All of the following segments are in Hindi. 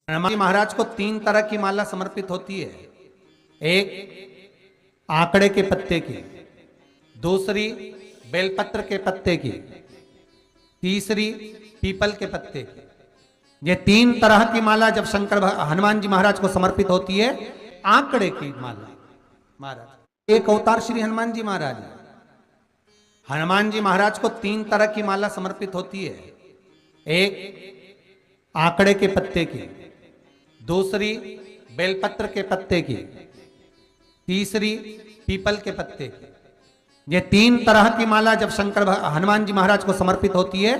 हनुमान जी महाराज को 3 तरह की माला समर्पित होती है। एक आंकड़े के पत्ते की, दूसरी बेलपत्र के पत्ते की, तीसरी पीपल के पत्ते की। ये 3 तरह की माला जब हनुमान जी महाराज को समर्पित होती है। आंकड़े की माला महाराज एक अवतार श्री हनुमान जी महाराज है। हनुमान जी महाराज को 3 तरह की माला समर्पित होती है। एक आंकड़े के पत्ते की, दूसरी बेलपत्र के पत्ते की, तीसरी पीपल के पत्ते की। ये 3 तरह की माला जब हनुमान जी महाराज को समर्पित होती है।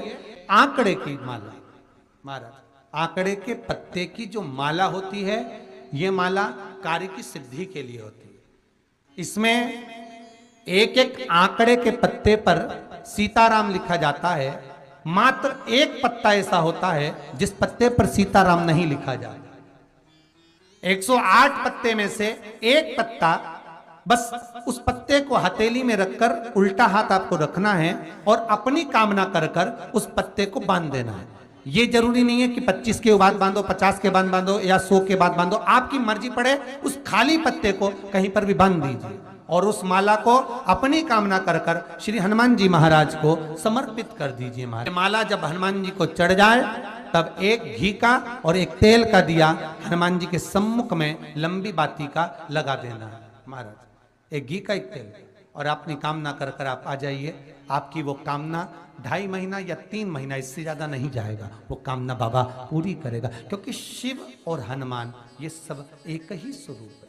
आंकड़े की माला महाराज, आंकड़े के पत्ते की जो माला होती है, ये माला कार्य की सिद्धि के लिए होती है। इसमें एक एक आंकड़े के पत्ते पर सीताराम लिखा जाता है। मात्र एक पत्ता ऐसा होता है जिस पत्ते पर सीताराम नहीं लिखा जाता। 108 पत्ते में से एक पत्ता, बस उस पत्ते को हथेली में रखकर उल्टा हाथ आपको रखना है और अपनी कामना कर कर उस पत्ते को बांध देना है। ये जरूरी नहीं है कि 25 के बाद बांधो, 50 के बाद बांधो या 100 के बाद बांधो, आपकी मर्जी पड़े। उस खाली पत्ते को कहीं पर भी बांध दीजिए और उस माला को अपनी कामना कर कर श्री हनुमान जी महाराज को समर्पित कर दीजिए। माला जब हनुमान जी को चढ़ जाए तब एक घी का और एक तेल का दिया हनुमान जी के सम्मुख में लंबी बाती का लगा देना है महाराज। एक घी का, एक तेल, और अपनी कामना कर कर आप आ जाइए। आपकी वो कामना 2.5 महीना या 3 महीना, इससे ज्यादा नहीं जाएगा, वो कामना बाबा पूरी करेगा। क्योंकि शिव और हनुमान ये सब एक ही स्वरूप है।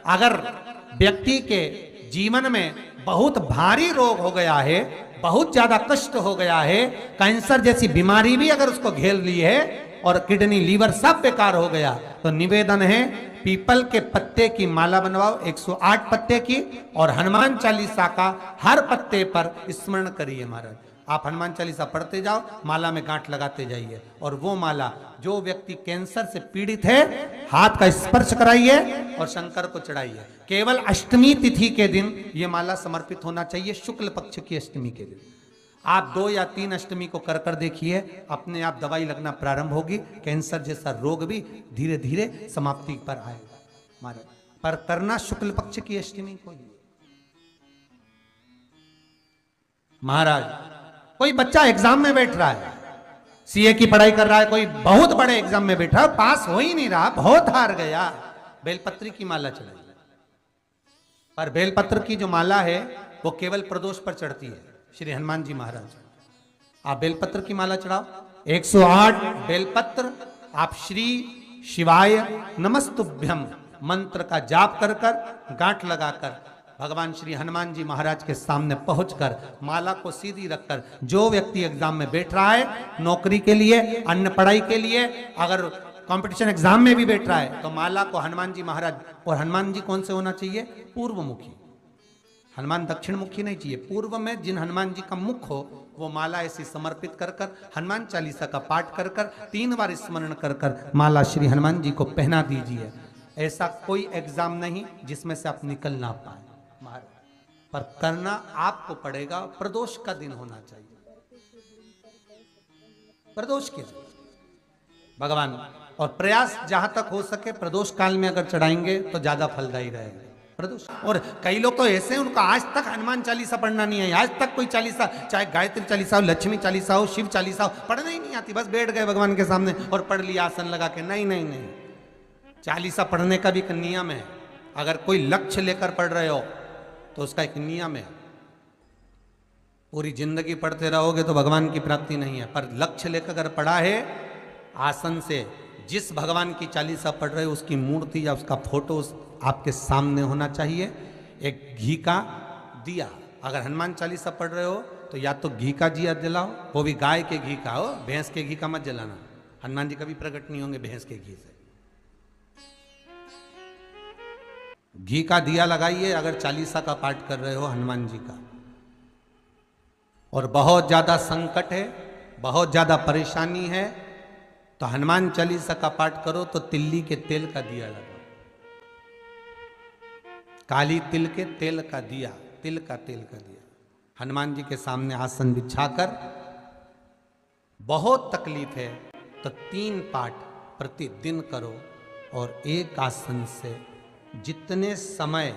अगर व्यक्ति के जीवन में बहुत भारी रोग हो गया है, बहुत ज्यादा कष्ट हो गया है, कैंसर जैसी बीमारी भी अगर उसको घेर ली है और किडनी लीवर सब बेकार हो गया, तो निवेदन है पीपल के पत्ते की माला बनवाओ, 108 पत्ते की, और हनुमान चालीसा का हर पत्ते पर स्मरण करिए महाराज। आप हनुमान चालीसा पढ़ते जाओ, माला में गांठ लगाते जाइए, और वो माला जो व्यक्ति कैंसर से पीड़ित है, हाथ का स्पर्श कराइए और शंकर को चढ़ाइए। केवल अष्टमी तिथि के दिन ये माला समर्पित होना चाहिए, शुक्ल पक्ष की अष्टमी के दिन। आप 2 या 3 अष्टमी को कर कर देखिए, अपने आप दवाई लगना प्रारंभ होगी। कैंसर जैसा रोग भी धीरे धीरे समाप्ति पर आएगा महाराज। पर करना शुक्ल पक्ष की अष्टमी को ही महाराज। कोई बच्चा एग्जाम में बैठ रहा है, सीए की पढ़ाई कर रहा है, कोई बहुत बड़े एग्जाम में बैठा, पास हो ही नहीं रहा, बहुत हार गया, बेलपत्री की माला चढ़ाई। पर बेलपत्र की जो माला है वो केवल प्रदोष पर चढ़ती है श्री हनुमान जी महाराज। आप बेलपत्र की माला चढ़ाओ, 108 बेलपत्र आप श्री शिवाय नमस्तुभ्यम मंत्र का जाप कर कर गांठ लगाकर भगवान श्री हनुमान जी महाराज के सामने पहुंचकर माला को सीधी रखकर, जो व्यक्ति एग्जाम में बैठ रहा है, नौकरी के लिए, अन्य पढ़ाई के लिए, अगर कंपटीशन एग्जाम में भी बैठ रहा है, तो माला को हनुमान जी महाराज, और हनुमान जी कौन से होना चाहिए? पूर्वमुखी। हनुमान दक्षिण मुखी नहीं चाहिए, पूर्व में जिन हनुमान जी का मुख हो वो माला ऐसी समर्पित कर कर हनुमान चालीसा का पाठ कर कर 3 बार स्मरण कर कर माला श्री हनुमान जी को पहना दीजिए। ऐसा कोई एग्जाम नहीं जिसमें से आप निकल ना पाए महाराज, पर करना आपको पड़ेगा। प्रदोष का दिन होना चाहिए, प्रदोष के दिन भगवान, और प्रयास जहां तक हो सके प्रदोष काल में अगर चढ़ाएंगे तो ज्यादा फलदायी रहेगा प्रदोष। और कई लोग तो ऐसे हैं, उनको आज तक हनुमान चालीसा पढ़ना नहीं है, आज तक कोई चालीसा, चाहे गायत्री चालीसा हो, लक्ष्मी चालीसा हो, शिव चालीसा हो, पढ़ना ही नहीं आती, बस बैठ गए भगवान के सामने और पढ़ लिया आसन लगा के। नहीं नहीं नहीं, चालीसा पढ़ने का भी एक नियम है। अगर कोई लक्ष्य लेकर पढ़ रहे हो तो उसका एक नियम है। पूरी जिंदगी पढ़ते रहोगे तो भगवान की प्राप्ति नहीं है, पर लक्ष्य लेकर अगर पढ़ा है, आसन से जिस भगवान की चालीसा पढ़ रहे हो उसकी मूर्ति या उसका फोटो आपके सामने होना चाहिए। एक घी का दिया, अगर हनुमान चालीसा पढ़ रहे हो तो या तो घी का दिया जलाओ, वो भी गाय के घी का हो, भैंस के घी का मत जलाना। हनुमान जी कभी प्रकट नहीं होंगे भैंस के घी से। घी का दिया लगाइए अगर चालीसा का पाठ कर रहे हो हनुमान जी का। और बहुत ज्यादा संकट है, बहुत ज्यादा परेशानी है, तो हनुमान चालीसा का पाठ करो तो तिल्ली के तेल का दिया लगाओ, काली तिल के तेल का दिया, तिल का तेल का दिया हनुमान जी के सामने आसन बिछाकर। बहुत तकलीफ है तो 3 पाठ प्रतिदिन करो। और एक आसन से जितने समय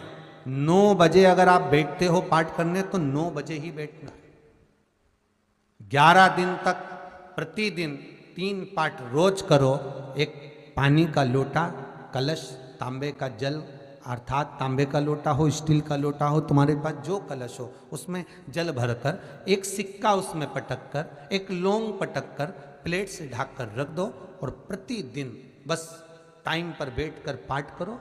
9 बजे अगर आप बैठते हो पाठ करने तो 9 बजे ही बैठना है। 11 दिन तक प्रतिदिन 3 पाठ रोज करो। एक पानी का लोटा, कलश, तांबे का जल, अर्थात तांबे का लोटा हो, स्टील का लोटा हो, तुम्हारे पास जो कलश हो उसमें जल भरकर, एक सिक्का उसमें पटक कर, एक लौंग पटक कर प्लेट से ढक कर रख दो और प्रतिदिन बस टाइम पर बैठकर पाठ करो।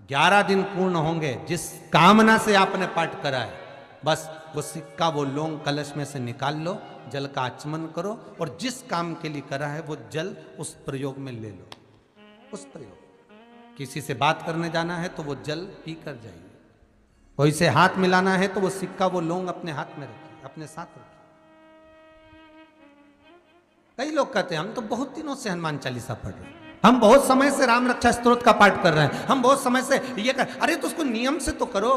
11 दिन पूर्ण होंगे, जिस कामना से आपने पाठ करा है बस वो सिक्का, वो लौंग कलश में से निकाल लो, जल का आचमन करो और जिस काम के लिए करा है वो जल उस प्रयोग में ले लो। उस प्रयोग, किसी से बात करने जाना है तो वो जल पी कर जाइए, कोई से हाथ मिलाना है तो वो सिक्का, वो लौंग अपने हाथ में रखिए, अपने साथ रखिए। कई लोग कहते हैं हम तो बहुत दिनों से हनुमान चालीसा पढ़ रहे हैं, हम बहुत समय से राम रक्षा स्तोत्र का पाठ कर रहे हैं, हम बहुत समय से ये कर, अरे तो उसको नियम से तो करो।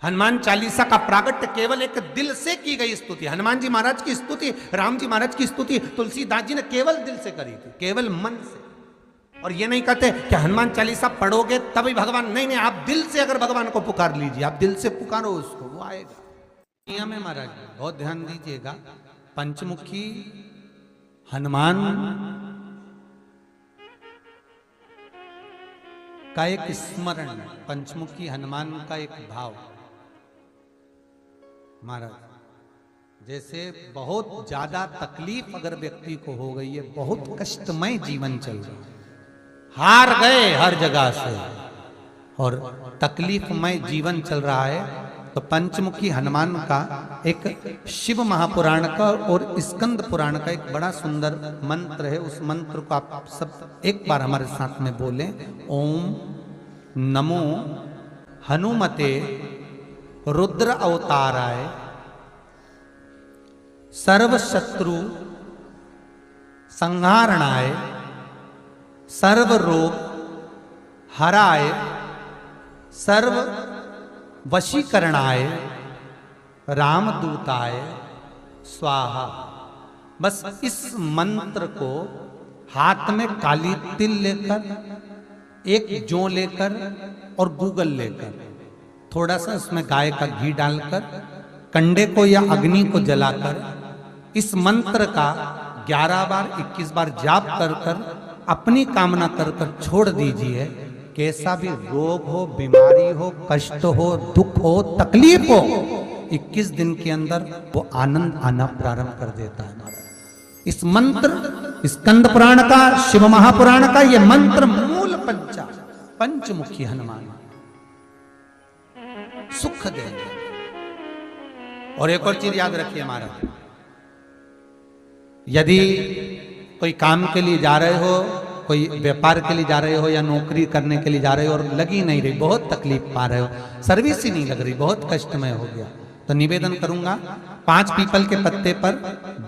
हनुमान चालीसा का प्रागट्य केवल एक दिल से की गई स्तुति। हनुमान जी महाराज की स्तुति, राम जी महाराज की स्तुति तुलसीदास जी ने केवल दिल से करी थी, केवल मन से। और ये नहीं कहते कि हनुमान चालीसा पढ़ोगे तभी भगवान, नहीं नहीं, आप दिल से अगर भगवान को पुकार लीजिए, आप दिल से पुकारो उसको, वो आएगा। नियम है महाराज, बहुत ध्यान दीजिएगा। पंचमुखी हनुमान का एक स्मरण, पंचमुखी हनुमान का एक भाव। महाराज जैसे बहुत ज्यादा तकलीफ अगर व्यक्ति को हो गई है, बहुत कष्टमय जीवन चल रहा है, हार गए हर जगह से और तकलीफमय जीवन चल रहा है, तो पंचमुखी हनुमान का एक शिव महापुराण का और स्कंद पुराण का एक बड़ा सुंदर मंत्र है। उस मंत्र को आप सब एक बार हमारे साथ में बोलें। ओम नमो हनुमते रुद्र अवताराय सर्व शत्रु संहारणाय सर्व रोग हराय सर्व वशीकरणाय रामदूताय स्वाहा। बस इस मंत्र को हाथ में काली तिल लेकर, एक जौ लेकर और गूगल लेकर, थोड़ा सा उसमें गाय का घी डालकर, कंडे को या अग्नि को जलाकर इस मंत्र का 11 बार 21 बार जाप कर कर अपनी कामना कर कर छोड़ दीजिए। कैसा भी रोग हो, बीमारी हो, कष्ट हो, दुख हो, तकलीफ हो, 21 दिन के अंदर वो आनंद आना प्रारंभ कर देता है। महाराज इस मंत्र, स्कंद पुराण का, शिव महापुराण का ये मंत्र मूल पंचमुखी हनुमान सुख देंगे। और एक और चीज याद रखिए महाराज, यदि कोई काम के लिए जा रहे हो, कोई व्यापार के लिए जा रहे हो या नौकरी करने के लिए जा रहे हो और लगी नहीं रही, बहुत तकलीफ पा रहे हो, सर्विस ही नहीं लग रही, बहुत कष्टमय हो गया, तो निवेदन करूंगा 5 पीपल के पत्ते पर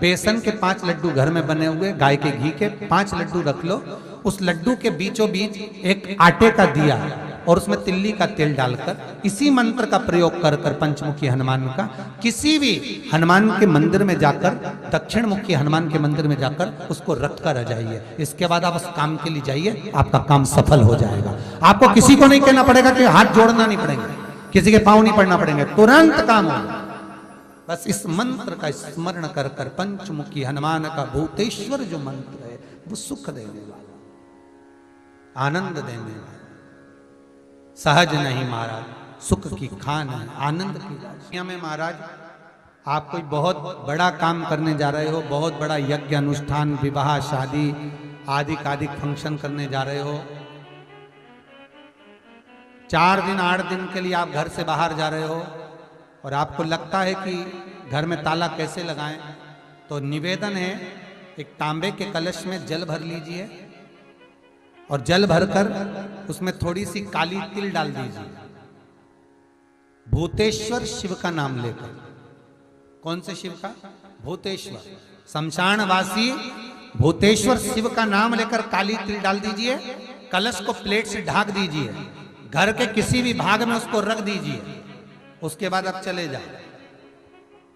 बेसन के 5 लड्डू घर में बने हुए, गाय के घी के 5 लड्डू रख लो, उस लड्डू के बीचों बीच एक आटे का दिया और उसमें तिल्ली का तेल डालकर इसी मंत्र का प्रयोग कर कर पंचमुखी हनुमान का किसी भी हनुमान के मंदिर में जाकर, दक्षिण मुखी हनुमान के मंदिर में जाकर उसको रख कर आ जाइए। इसके बाद आप उस काम के लिए जाइए, आपका काम सफल हो जाएगा। आपको किसी को नहीं कहना पड़ेगा कि हाथ जोड़ना नहीं पड़ेंगे, किसी के पांव नहीं पड़ना पड़ेंगे, तुरंत काम होगा। बस इस मंत्र का स्मरण कर कर पंचमुखी हनुमान का भूतेश्वर जो मंत्र है वो सुख देने वाला, आनंद देने वाला, सहज नहीं महाराज, सुख की खान है, आनंद की राशियां में। महाराज आप कोई बहुत बड़ा काम करने जा रहे हो, बहुत बड़ा यज्ञ अनुष्ठान, विवाह, शादी आदि आदि फंक्शन करने जा रहे हो, 4 दिन 8 दिन के लिए आप घर से बाहर जा रहे हो और आपको लगता है कि घर में ताला कैसे लगाएं, तो निवेदन है एक तांबे के कलश में जल भर लीजिए और जल भरकर उसमें थोड़ी सी काली तिल डाल दीजिए, भूतेश्वर शिव का नाम लेकर। कौन से शिव का? भूतेश्वर, शमशानवासी भूतेश्वर शिव का नाम लेकर काली तिल डाल दीजिए, कलश को प्लेट से ढक दीजिए, घर के किसी भी भाग में उसको रख दीजिए। उसके बाद आप चले जाओ।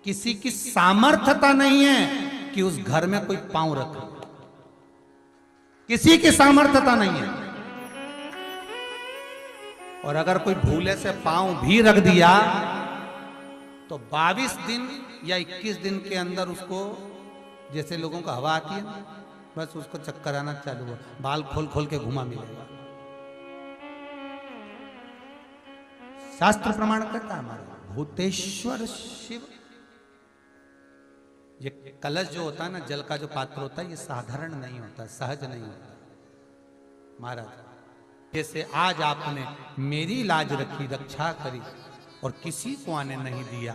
किसी की सामर्थ्यता नहीं है कि उस घर में कोई पांव रखे। किसी की सामर्थ्यता नहीं है। और अगर कोई भूले से पांव भी रख दिया तो 22 दिन या 21 दिन के अंदर उसको, जैसे लोगों को हवा आती है ना, बस उसको चक्कर आना चालू हुआ, बाल खोल खोल के घुमा मिलेगा। शास्त्र प्रमाण करता है हमारा भूतेश्वर शिव। ये कलश जो होता है ना, जल का जो पात्र होता है, ये साधारण नहीं होता, सहज नहीं होता महाराज। जैसे आज आपने मेरी लाज रखी, रक्षा करी और किसी को आने नहीं दिया,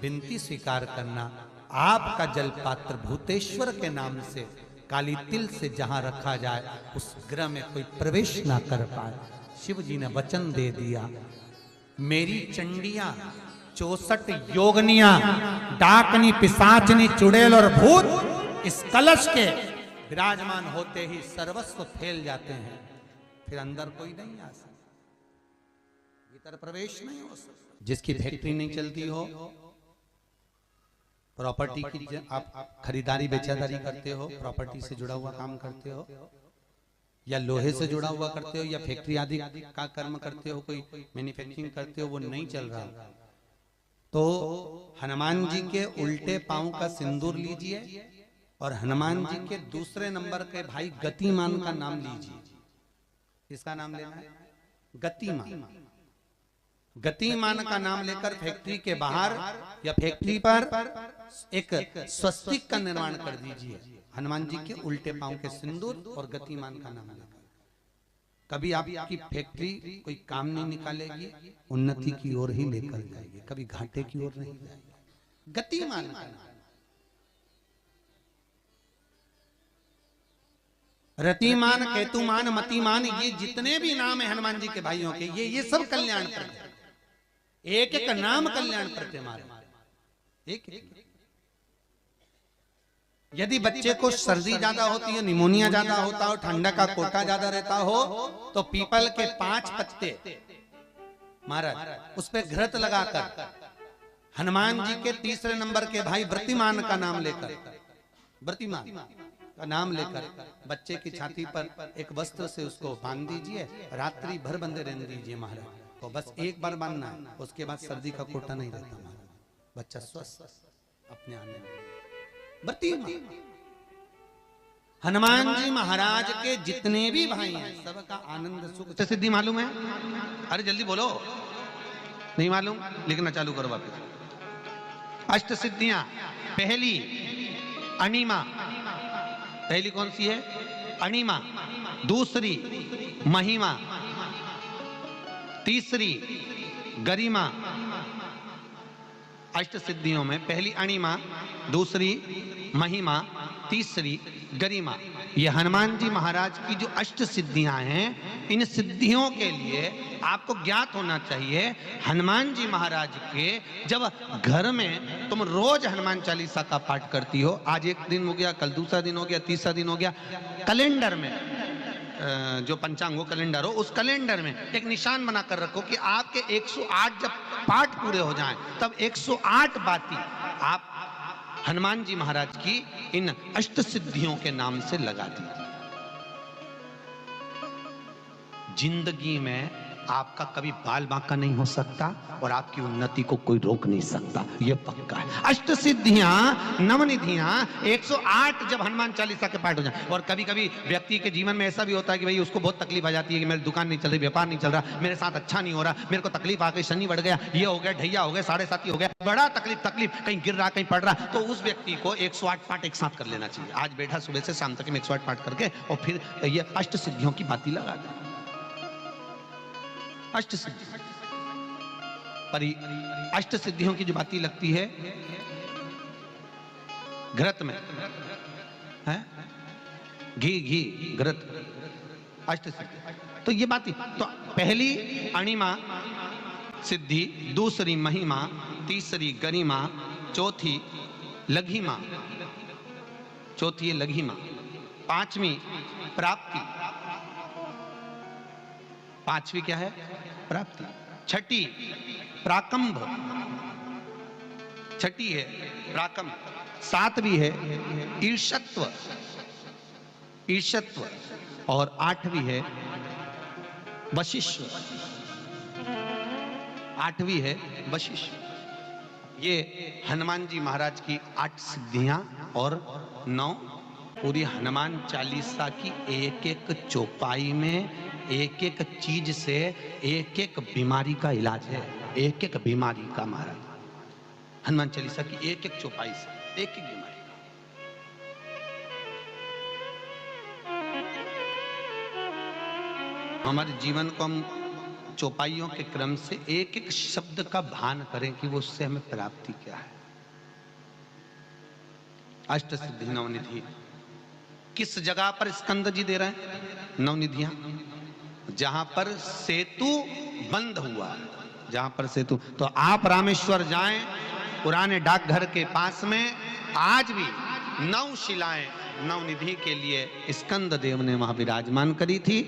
विनती स्वीकार करना। आपका जल पात्र भूतेश्वर के नाम से काली तिल से जहां रखा जाए, उस गृह में कोई प्रवेश ना कर पाए। शिव जी ने वचन दे दिया, मेरी चंडियां 64 योगनियां, डाकनी, पिशाचनी, चुड़ैल और भूत इस कलश के विराजमान होते ही सर्वस्व फैल जाते हैं। फिर अंदर कोई नहीं आ सकता, भीतर प्रवेश नहीं हो सकता। जिसकी फैक्ट्री नहीं चलती हो, प्रॉपर्टी की आप खरीदारी बेचादारी करते हो, प्रॉपर्टी से जुड़ा हुआ काम करते हो, या लोहे से जुड़ा हुआ करते हो, या फैक्ट्री आदि का कर्म करते हो, कोई मैन्युफैक्चरिंग करते हो, वो नहीं चल रहा, तो हनुमान जी के उल्टे पांव का सिंदूर लीजिए और हनुमान जी के दूसरे नंबर के भाई गतिमान का नाम लीजिए। किसका नाम लेना है? गतिमान। गतिमान का नाम लेकर फैक्ट्री के बाहर या फैक्ट्री पर एक स्वस्तिक का निर्माण कर दीजिए, हनुमान जी के उल्टे पांव के सिंदूर और गतिमान का नाम लेकर। कभी आपकी फैक्ट्री कोई काम नहीं निकालेगी, उन्नति की ओर ही लेकर जाएगी, कभी घाटे की ओर नहीं जाएगी। गतिमान का नाम, रतिमान, केतुमान, मतिमान, ये जितने भी नाम है हनुमान जी के भाइयों के, ये सब कल्याण करते, एक एक नाम कल्याण करते हमारे, एक एक। यदि बच्चे को सर्दी ज्यादा होती है, निमोनिया ज्यादा होता हो, ठंडा का कोटा ज्यादा रहता हो, तो पीपल के 5 पत्ते महाराज उस पे घृत लगाकर हनुमान जी के तीसरे नंबर के भाई व्रतिमान का नाम लेकर, व्रतिमान का नाम लेकर बच्चे की छाती पर एक वस्त्र से उसको बांध दीजिए, रात्रि भर बंधे रहने दीजिए महाराज। तो बस एक बार बांधना है, उसके बाद सर्दी का कोटा नहीं रहता महाराज, बच्चा स्वस्थ अपने आने में। हनुमान जी महाराज के जितने भी भाई हैं, सबका आनंद सुख सिद्धि मालूम है? अरे जल्दी बोलो, नहीं मालूम? लिखना चालू करो वापस। अष्ट सिद्धियां, पहली अणिमा, पहली कौन सी है? अणिमा। दूसरी महिमा, तीसरी गरिमा। अष्ट सिद्धियों में पहली अणिमा, दूसरी महिमा, तीसरी गरिमा। ये हनुमान जी महाराज की जो अष्ट सिद्धियां हैं, इन सिद्धियों के लिए आपको ज्ञात होना चाहिए, हनुमान जी महाराज के जब घर में तुम रोज हनुमान चालीसा का पाठ करती हो, आज एक दिन हो गया, कल दूसरा दिन हो गया, तीसरा दिन हो गया, कैलेंडर में जो पंचांगो कैलेंडर हो, उस कैलेंडर में एक निशान बनाकर रखो कि आपके 108 जब पाठ पूरे हो जाएं, तब 108 बाती आप हनुमान जी महाराज की इन अष्ट सिद्धियों के नाम से लगा दीजिए। जिंदगी में आपका कभी बाल बांका नहीं हो सकता और आपकी उन्नति को कोई रोक नहीं सकता, यह पक्का है। अष्ट सिद्धियां, नवनिधियां, 108 जब हनुमान चालीसा के पाठ हो जाए। और कभी कभी व्यक्ति के जीवन में ऐसा भी होता है कि भाई उसको बहुत तकलीफ आ जाती है कि मेरी दुकान नहीं चल रही, व्यापार नहीं चल रहा, मेरे साथ अच्छा नहीं हो रहा, मेरे को तकलीफ आ गई, शनि बढ़ गया, ये हो गया, ढैया हो गया, 7.5 हो गया, बड़ा तकलीफ, कहीं गिर रहा, कहीं पड़ रहा, तो उस व्यक्ति को 108 पाठ एक साथ कर लेना चाहिए। आज बैठा सुबह से शाम तक 108 पाठ करके और फिर ये अष्ट सिद्धियों की बाती लगा दे। अष्ट सिद्धि पर अष्ट सिद्धियों की जो बाती लगती है घृत में है, घी घृत, अष्ट सिद्धि। तो ये बाती, तो पहली अणिमा सिद्धि, दूसरी महिमा, तीसरी गरिमा, चौथी लघिमा, चौथी लघिमा, पांचवी प्राप्ति, पांचवी क्या है? प्राप्ति। छठी प्राकंभ, छठी है प्राकंभ, सातवीं है ईर्ष्यत्व, ईर्ष्यत्व, और आठवीं है वशिष्य, आठवीं है वशिष्य। ये हनुमान जी महाराज की 8 सिद्धियां और 9 पूरी हनुमान चालीसा की एक एक चौपाई में एक एक चीज से एक एक बीमारी का इलाज है, एक एक बीमारी का। महाराज हनुमान चालीसा की एक एक चौपाई से एक एक बीमारी का। हमारे जीवन को हम चौपाइयों के क्रम से एक एक शब्द का भान करें कि वो उससे हमें प्राप्ति क्या है। अष्ट सिद्धि नवनिधि किस जगह पर स्कंद जी दे रहे हैं? नवनिधियां जहां पर सेतु बंद हुआ, जहां पर सेतु। तो आप रामेश्वर जाएं, पुराने डाकघर के पास में आज भी 9 शिलाएं नवनिधि के लिए स्कंद देव ने वहां विराजमान करी थी।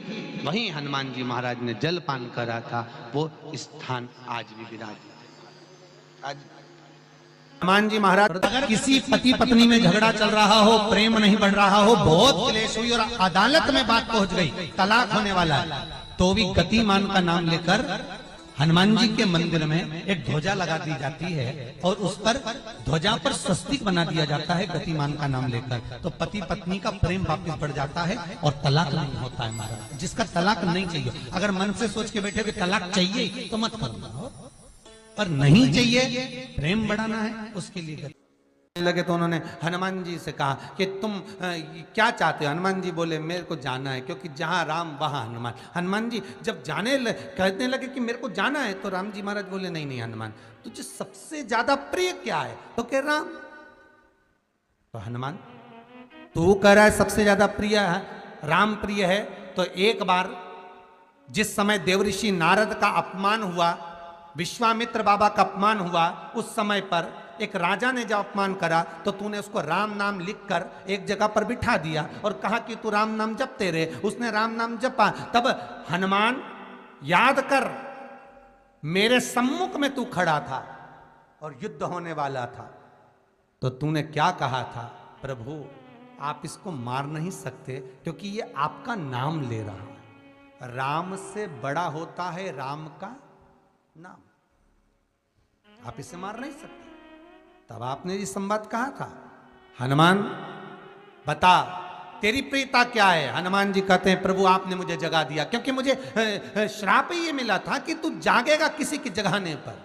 वहीं हनुमान जी महाराज ने जलपान करा था, वो स्थान आज भी विराजमान। आज हनुमान जी महाराज, अगर किसी पति पत्नी में झगड़ा चल रहा हो, प्रेम नहीं बढ़ रहा हो, बहुत क्लेश हुई और अदालत में बात पहुंच गई, तलाक होने वाला है, तो भी गतिमान का नाम लेकर हनुमान जी के मंदिर में एक ध्वजा लगा दी जाती है और उस पर ध्वजा पर स्वस्तिक बना दिया जाता है गतिमान का नाम लेकर। तो पति पत्नी का प्रेम वापस बढ़ जाता है और तलाक नहीं होता है। महाराज जिसका तलाक नहीं चाहिए, अगर मन से सोच के बैठे कि तलाक चाहिए तो मत करना, पर नहीं चाहिए, प्रेम बढ़ाना है, उसके लिए लगे। तो उन्होंने हनुमान जी से कहा कि तुम क्या चाहते हो? हनुमान जी बोले मेरे को जाना है, क्योंकि जहां राम वहां हनुमान। हनुमान जी जब कहने लगे कि मेरे को जाना है, तो राम जी महाराज बोले नहीं नहीं हनुमान, तुझे सबसे ज्यादा प्रिय क्या है? तो कह राम। तो हनुमान तू कह रहा है सबसे ज्यादा प्रिय है राम प्रिय है, तो एक बार जिस समय देवऋषि नारद का अपमान हुआ, विश्वामित्र बाबा का अपमान हुआ, उस समय पर एक राजा ने जब अपमान करा तो तूने उसको राम नाम लिखकर एक जगह पर बिठा दिया और कहा कि तू राम नाम जपते रहे। उसने राम नाम जपा। तब हनुमान याद कर, मेरे सम्मुख में तू खड़ा था और युद्ध होने वाला था, तो तूने क्या कहा था? प्रभु आप इसको मार नहीं सकते क्योंकि ये आपका नाम ले रहा है। राम से बड़ा होता है राम का नाम, आप इसे मार नहीं सकते। तब आपने ये संवाद कहा था, हनुमान बता तेरी प्रियता क्या है? हनुमान जी कहते हैं प्रभु आपने मुझे जगा दिया, क्योंकि मुझे श्राप ये मिला था कि तू जागेगा किसी के जगाने पर,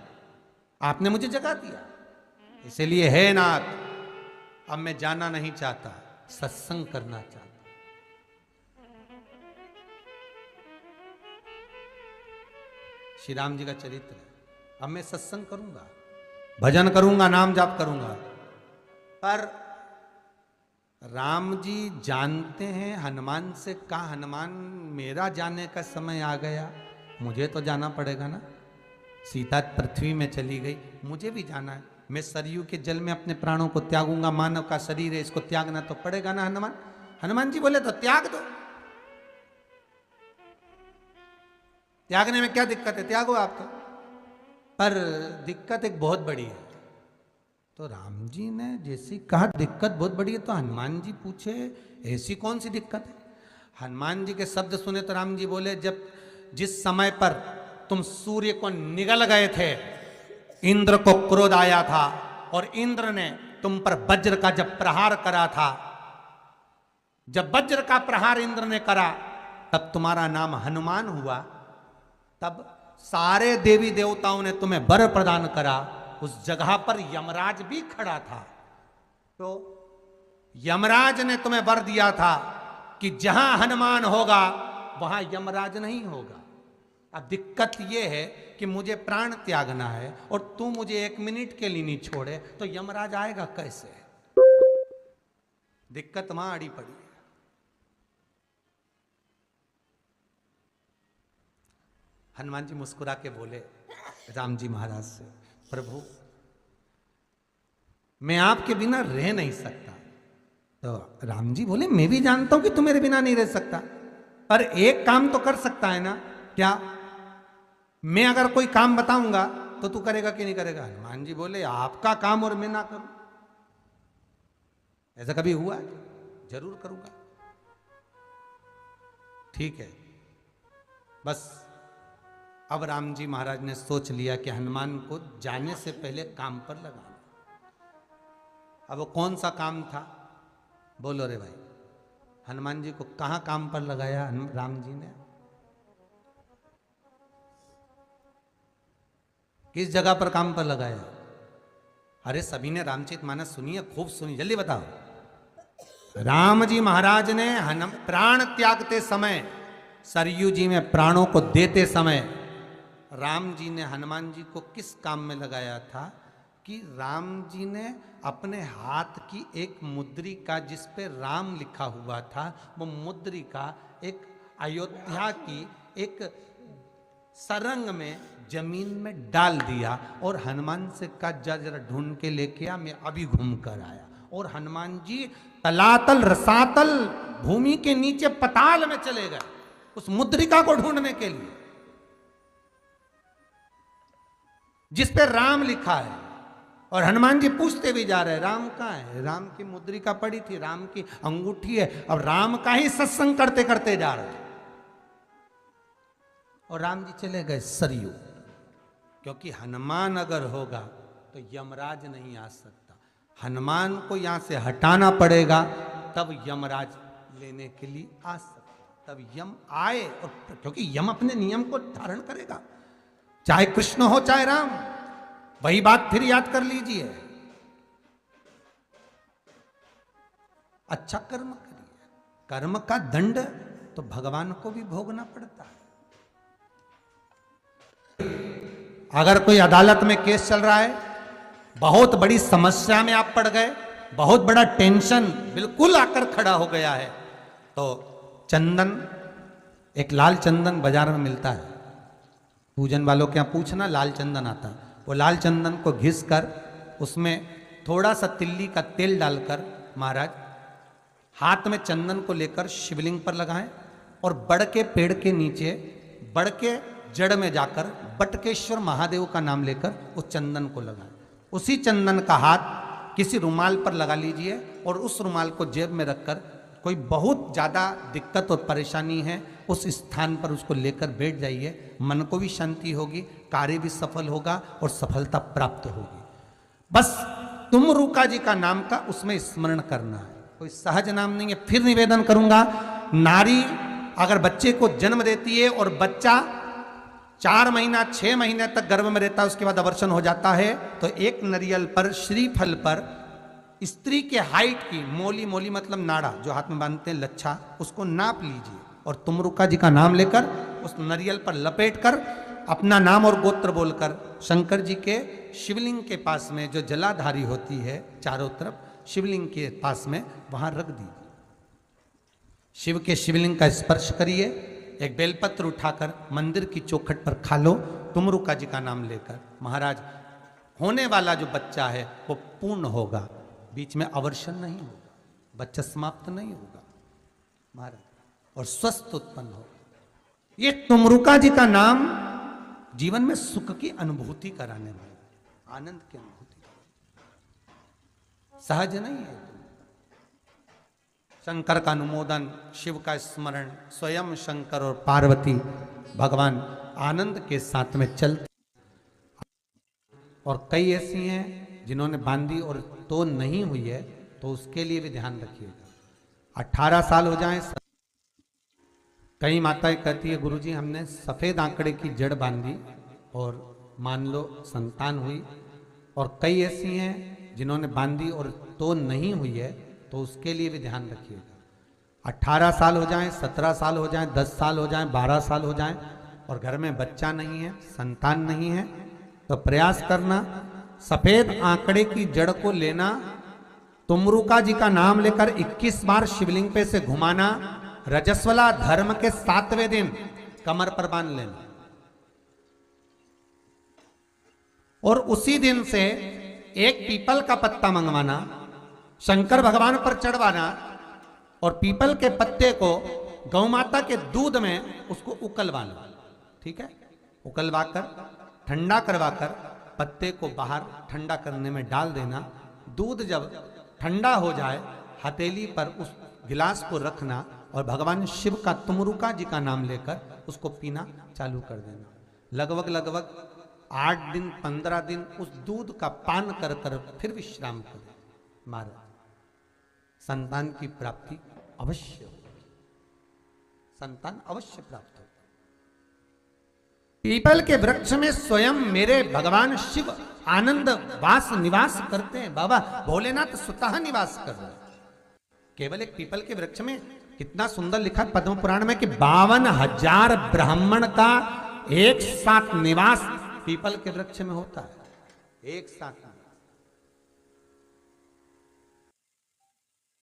आपने मुझे जगा दिया। इसलिए है नाथ, अब मैं जाना नहीं चाहता, सत्संग करना चाहता। श्री राम जी का चरित्र है। अब मैं सत्संग करूंगा, भजन करूंगा, नाम जाप करूंगा। पर राम जी जानते हैं हनुमान से, कहा हनुमान मेरा जाने का समय आ गया, मुझे तो जाना पड़ेगा ना। सीता पृथ्वी में चली गई, मुझे भी जाना है। मैं सरयू के जल में अपने प्राणों को त्यागूंगा, मानव का शरीर है, इसको त्यागना तो पड़ेगा ना हनुमान। हनुमान जी बोले तो त्याग दो, त्यागने में क्या दिक्कत है, त्यागो आप तो। पर दिक्कत एक बहुत बड़ी है। तो राम जी ने जैसी कहा दिक्कत बहुत बड़ी है, तो हनुमान जी पूछे ऐसी कौन सी दिक्कत है? हनुमान जी के शब्द सुने तो राम जी बोले, जब जिस समय पर तुम सूर्य को निगल गए थे, इंद्र को क्रोध आया था और इंद्र ने तुम पर वज्र का जब प्रहार करा था, जब वज्र का प्रहार इंद्र ने करा तब तुम्हारा नाम हनुमान हुआ। तब सारे देवी देवताओं ने तुम्हें वर प्रदान करा। उस जगह पर यमराज भी खड़ा था, तो यमराज ने तुम्हें वर दिया था कि जहां हनुमान होगा वहां यमराज नहीं होगा। अब दिक्कत यह है कि मुझे प्राण त्यागना है और तू मुझे 1 मिनट के लिए नहीं छोड़े, तो यमराज आएगा कैसे? दिक्कत वहां अड़ी पड़ी है। हनुमान जी मुस्कुरा के बोले राम जी महाराज से, प्रभु मैं आपके बिना रह नहीं सकता। तो राम जी बोले मैं भी जानता हूं कि तू मेरे बिना नहीं रह सकता, पर एक काम तो कर सकता है ना। क्या? मैं अगर कोई काम बताऊंगा तो तू करेगा कि नहीं करेगा? हनुमान जी बोले आपका काम और मैं ना करूं, ऐसा कभी हुआ? जरूर करूंगा। ठीक है, बस अब राम जी महाराज ने सोच लिया कि हनुमान को जाने से पहले काम पर लगाना। अब वो कौन सा काम था? बोलो रे भाई। हनुमान जी को कहां काम पर लगाया राम जी ने? किस जगह पर काम पर लगाया? अरे सभी ने रामचरितमानस सुनी है, खूब सुनी, जल्दी बताओ। राम जी महाराज ने प्राण त्यागते समय, सरयू जी में प्राणों को देते समय, राम जी ने हनुमान जी को किस काम में लगाया था? कि राम जी ने अपने हाथ की एक मुद्रिका जिस पे राम लिखा हुआ था, वो मुद्रिका एक अयोध्या की एक सरंग में जमीन में डाल दिया और हनुमान से कहा जा जरा ढूंढ के लेके आ, मैं अभी घूम कर आया। और हनुमान जी तलातल रसातल भूमि के नीचे पताल में चले गए उस मुद्रिका को ढूंढने के लिए जिस पे राम लिखा है। और हनुमान जी पूछते भी जा रहे राम कहाँ है? राम की मुद्रिका पड़ी थी, राम की अंगूठी है। अब राम का ही सत्संग करते करते जा रहे और राम जी चले गए सरयू, क्योंकि हनुमान अगर होगा तो यमराज नहीं आ सकता। हनुमान को यहां से हटाना पड़ेगा तब यमराज लेने के लिए आ सकता, तब यम आए। और क्योंकि यम अपने नियम को धारण करेगा, चाहे कृष्ण हो चाहे राम। वही बात फिर याद कर लीजिए, अच्छा कर्म करिए, कर्म का दंड तो भगवान को भी भोगना पड़ता है। अगर कोई अदालत में केस चल रहा है, बहुत बड़ी समस्या में आप पड़ गए, बहुत बड़ा टेंशन बिल्कुल आकर खड़ा हो गया है, तो चंदन, एक लाल चंदन बाजार में मिलता है, पूजन वालों के यहाँ पूछना, लाल चंदन आता है। वो लाल चंदन को घिस कर उसमें थोड़ा सा तिल्ली का तेल डालकर महाराज हाथ में चंदन को लेकर शिवलिंग पर लगाएं और बड़ के पेड़ के नीचे, बड़ के जड़ में जाकर बटकेश्वर महादेव का नाम लेकर उस चंदन को लगाएं। उसी चंदन का हाथ किसी रुमाल पर लगा लीजिए और उस रुमाल को जेब में रखकर, कोई बहुत ज़्यादा दिक्कत और परेशानी है उस स्थान पर उसको लेकर बैठ जाइए। मन को भी शांति होगी, कार्य भी सफल होगा और सफलता प्राप्त होगी। बस तुमरुका जी का नाम का उसमें स्मरण करना है, कोई सहज नाम नहीं है। फिर निवेदन करूंगा, नारी अगर बच्चे को जन्म देती है और बच्चा 4 महीना 6 महीने तक गर्भ में रहता है, उसके बाद अवर्षण हो जाता है, तो एक नारियल पर, श्रीफल पर स्त्री के हाइट की मोली, मोली मतलब नाड़ा जो हाथ में बांधते हैं, लच्छा, उसको नाप लीजिए और तुमरुका जी का नाम लेकर उस नारियल पर लपेट कर अपना नाम और गोत्र बोलकर शंकर जी के शिवलिंग के पास में जो जलाधारी होती है चारों तरफ, शिवलिंग के पास में वहां रख दीजिए। शिव के शिवलिंग का स्पर्श करिए, एक बेलपत्र उठाकर मंदिर की चौखट पर खा लो, तुमरुका जी का नाम लेकर। महाराज होने वाला जो बच्चा है वो पूर्ण होगा, बीच में अवर्षण नहीं होगा, बच्चा समाप्त नहीं होगा महाराज, और स्वस्थ उत्पन्न होगा। ये तुमरुका जी का नाम जीवन में सुख की अनुभूति कराने वाला, आनंद की अनुभूति, सहज नहीं है। शंकर का अनुमोदन, शिव का स्मरण, स्वयं शंकर और पार्वती भगवान आनंद के साथ में चलते। और कई ऐसी हैं जिन्होंने बांधी और तो नहीं हुई है, तो उसके लिए भी ध्यान रखिएगा। 18 साल हो जाएं, कई माताएं कहती है गुरुजी हमने सफेद आंकड़े की जड़ बांधी और मान लो संतान हुई, और कई ऐसी हैं जिन्होंने बांधी और तो नहीं हुई है, तो उसके लिए भी ध्यान रखिएगा। 18 साल हो जाएं, 17 साल हो जाएं, 10 साल हो जाएं, 12 साल हो जाएं और घर में बच्चा नहीं है, संतान नहीं है, तो प्रयास करना सफेद आंकड़े की जड़ को लेना, तुमरुका जी का नाम लेकर 21 बार शिवलिंग पे से घुमाना, रजस्वला धर्म के 7वें दिन कमर पर बांध लेना और उसी दिन से एक पीपल का पत्ता मंगवाना, शंकर भगवान पर चढ़वाना और पीपल के पत्ते को गौ माता के दूध में उसको उकलवाना। ठीक है, उकलवाकर ठंडा करवाकर पत्ते को बाहर ठंडा करने में डाल देना। दूध जब ठंडा हो जाए हथेली पर उस गिलास को रखना और भगवान शिव का तुमरुका जी का नाम लेकर उसको पीना चालू कर देना। लगभग 8 दिन 15 दिन उस दूध का पान कर कर फिर विश्राम करें। महाराज संतान की प्राप्ति अवश्य होगी, संतान अवश्य प्राप्त होगी। पीपल के वृक्ष में स्वयं मेरे भगवान शिव आनंद वास निवास करते हैं। बाबा भोलेनाथ स्वतः निवास कर रहे हैं केवल एक पीपल के वृक्ष में। कितना सुंदर लिखा है पद्म पुराण में कि 52,000 ब्राह्मण का एक साथ निवास पीपल के वृक्ष में होता है, एक साथ।